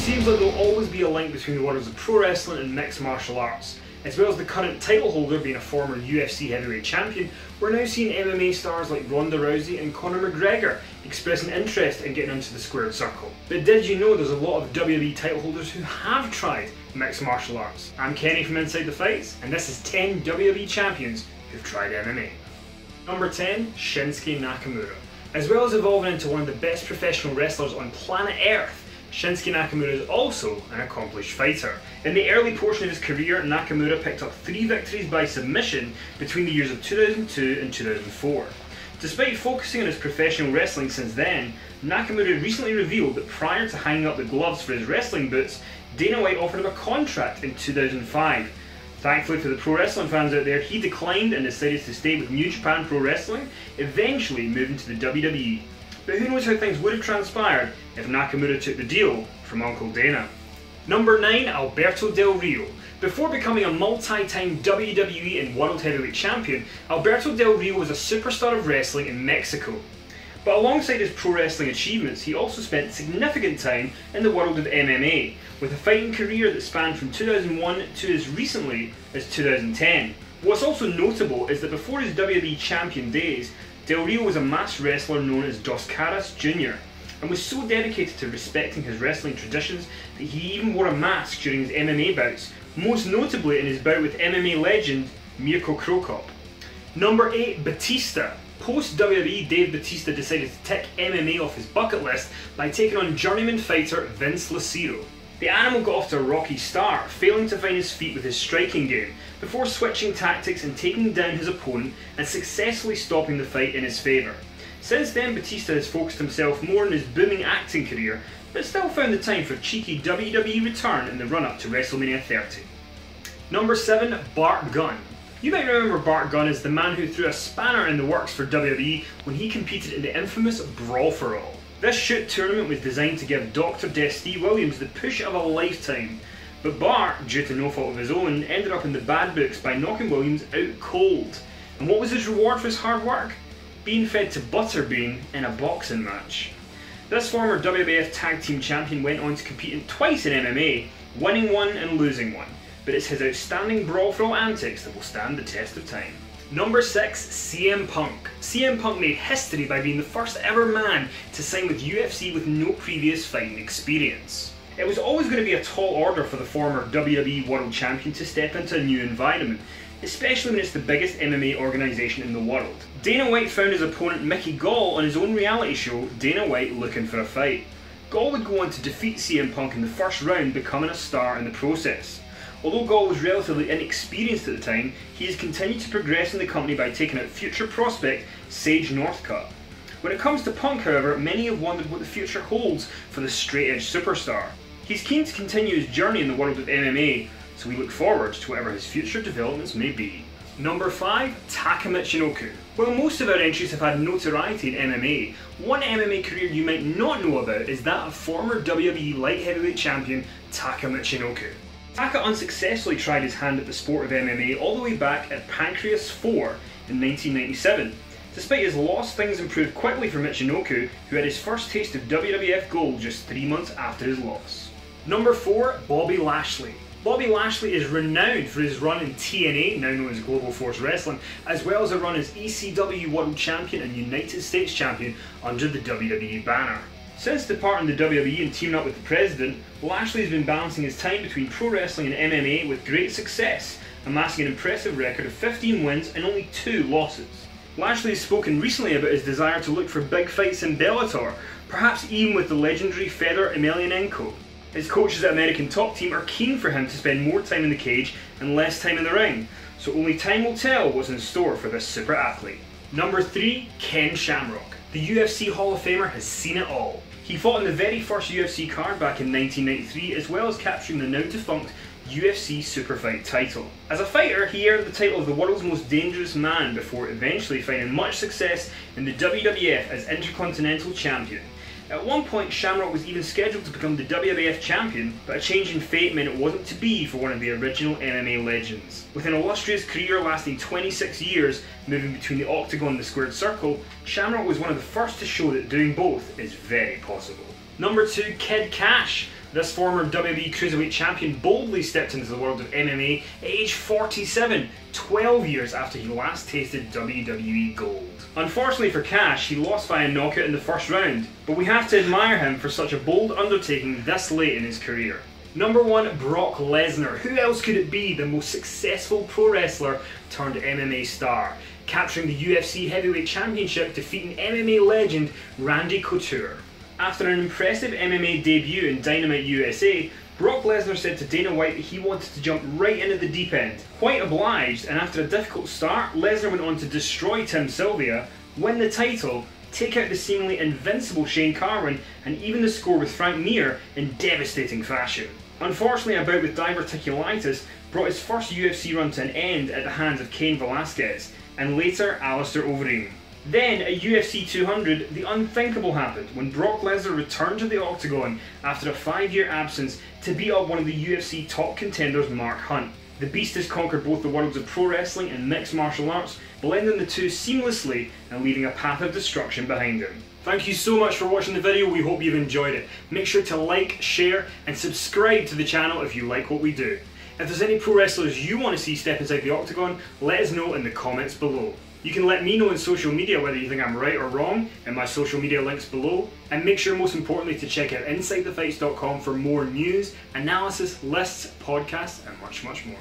seems like there'll always be a link between the worlds of pro wrestling and mixed martial arts. As well as the current title holder being a former UFC heavyweight champion, we're now seeing MMA stars like Ronda Rousey and Conor McGregor expressing interest in getting into the squared circle. But did you know there's a lot of WWE title holders who have tried mixed martial arts? I'm Kenny from Inside the Fights, and this is 10 WWE champions who've tried MMA. Number 10, Shinsuke Nakamura. As well as evolving into one of the best professional wrestlers on planet Earth, Shinsuke Nakamura is also an accomplished fighter. In the early portion of his career, Nakamura picked up 3 victories by submission between the years of 2002 and 2004. Despite focusing on his professional wrestling since then, Nakamura recently revealed that prior to hanging up the gloves for his wrestling boots, Dana White offered him a contract in 2005. Thankfully for the pro wrestling fans out there, he declined and decided to stay with New Japan Pro Wrestling, eventually moving to the WWE. But who knows how things would have transpired if Nakamura took the deal from Uncle Dana. Number 9, Alberto Del Rio. Before becoming a multi-time WWE and World Heavyweight Champion, Alberto Del Rio was a superstar of wrestling in Mexico. But alongside his pro wrestling achievements, he also spent significant time in the world of MMA, with a fighting career that spanned from 2001 to as recently as 2010. What's also notable is that before his WWE champion days, Del Rio was a masked wrestler known as Dos Caras Jr. and was so dedicated to respecting his wrestling traditions that he even wore a mask during his MMA bouts, most notably in his bout with MMA legend Mirko Cro Cop. Number 8, Batista. Post-WWE, Dave Batista decided to tick MMA off his bucket list by taking on journeyman fighter Vince Lucero. The animal got off to a rocky start, failing to find his feet with his striking game, before switching tactics and taking down his opponent and successfully stopping the fight in his favour. Since then, Batista has focused himself more on his booming acting career, but still found the time for a cheeky WWE return in the run-up to WrestleMania 30. Number 7, Bart Gunn. You might remember Bart Gunn as the man who threw a spanner in the works for WWE when he competed in the infamous Brawl for All. This shoot tournament was designed to give Dr. Death Steve Williams the push of a lifetime, but Bart, due to no fault of his own, ended up in the bad books by knocking Williams out cold. And what was his reward for his hard work? Being fed to Butterbean in a boxing match. This former WWF Tag Team Champion went on to compete twice in MMA, winning one and losing one, but it's his outstanding Brawl for All antics that will stand the test of time. Number 6, CM Punk. CM Punk made history by being the first ever man to sign with UFC with no previous fighting experience. It was always going to be a tall order for the former WWE World Champion to step into a new environment, especially when it's the biggest MMA organisation in the world. Dana White found his opponent Mickey Gall on his own reality show, Dana White Looking for a Fight. Gall would go on to defeat CM Punk in the first round, becoming a star in the process. Although Gall was relatively inexperienced at the time, he has continued to progress in the company by taking out future prospect Sage Northcutt. When it comes to Punk, however, many have wondered what the future holds for the straight-edge superstar. He's keen to continue his journey in the world of MMA, so we look forward to whatever his future developments may be. Number 5, Taka Michinoku. While most of our entries have had notoriety in MMA, one MMA career you might not know about is that of former WWE Light Heavyweight Champion Taka Michinoku. Taka unsuccessfully tried his hand at the sport of MMA all the way back at Pancrase 4 in 1997. Despite his loss, things improved quickly for Michinoku, who had his first taste of WWF gold just 3 months after his loss. Number 4, Bobby Lashley. Bobby Lashley is renowned for his run in TNA, now known as Global Force Wrestling, as well as a run as ECW World Champion and United States Champion under the WWE banner. Since departing the WWE and teaming up with the President, Lashley has been balancing his time between pro wrestling and MMA with great success, amassing an impressive record of 15 wins and only 2 losses. Lashley has spoken recently about his desire to look for big fights in Bellator, perhaps even with the legendary Fedor Emelianenko. His coaches at American Top Team are keen for him to spend more time in the cage and less time in the ring, so only time will tell what's in store for this super athlete. Number 3, Ken Shamrock. The UFC Hall of Famer has seen it all. He fought in the very first UFC card back in 1993, as well as capturing the now defunct UFC Superfight title. As a fighter, he earned the title of the world's most dangerous man before eventually finding much success in the WWF as Intercontinental Champion. At one point, Shamrock was even scheduled to become the WWF Champion, but a change in fate meant it wasn't to be for one of the original MMA legends. With an illustrious career lasting 26 years, moving between the octagon and the squared circle, Shamrock was one of the first to show that doing both is very possible. Number 2, Ket Cash. This former WWE Cruiserweight Champion boldly stepped into the world of MMA at age 47, 12 years after he last tasted WWE gold. Unfortunately for Cash, he lost via knockout in the first round, but we have to admire him for such a bold undertaking this late in his career. Number 1, Brock Lesnar. Who else could it be? The most successful pro wrestler turned MMA star, capturing the UFC Heavyweight Championship, defeating MMA legend Randy Couture. After an impressive MMA debut in Dynamite USA, Brock Lesnar said to Dana White that he wanted to jump right into the deep end. Quite obliged, and after a difficult start, Lesnar went on to destroy Tim Sylvia, win the title, take out the seemingly invincible Shane Carwin, and even the score with Frank Mir in devastating fashion. Unfortunately, a bout with diverticulitis brought his first UFC run to an end at the hands of Cain Velasquez, and later Alistair Overeem. Then, at UFC 200, the unthinkable happened when Brock Lesnar returned to the octagon after a 5-year absence to beat up one of the UFC top contenders, Mark Hunt. The Beast has conquered both the worlds of pro wrestling and mixed martial arts, blending the two seamlessly and leaving a path of destruction behind him. Thank you so much for watching the video, we hope you've enjoyed it. Make sure to like, share and subscribe to the channel if you like what we do. If there's any pro wrestlers you want to see step inside the octagon, let us know in the comments below. You can let me know on social media whether you think I'm right or wrong in my social media links below, and make sure most importantly to check out InsideTheFights.com for more news, analysis, lists, podcasts and much more.